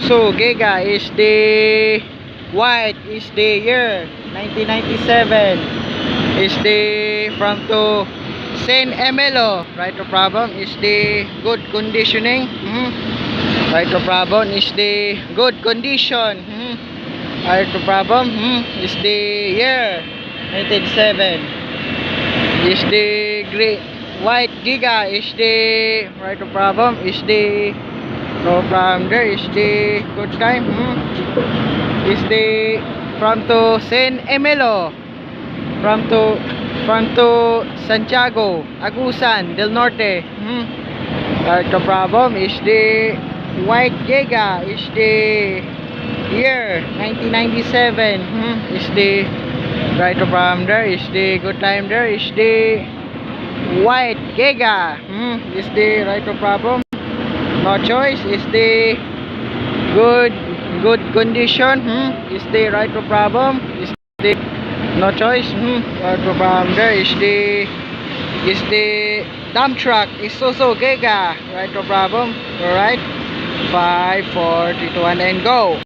So Giga is the white is the year 1997 is the from to San Emelo. Right, no problem is the good conditioning. Right, no problem is the good condition. Right, no problem is the year 1997 is the great white Giga is the right, no problem is the no problem. There is the good time. Is the from to San Emelo, from to Santiago, Agusan del Norte. Right, no problem. Is the white Giga is the year 1997. Is the right, no problem. There is the good time. There is the white Giga. Is the right, no problem. No choice is the good condition. Is the right, no problem. Is the no choice. Right, no problem. There is the dump truck is also Giga. Right, no problem. Alright, 5 4 3 2 1 and go.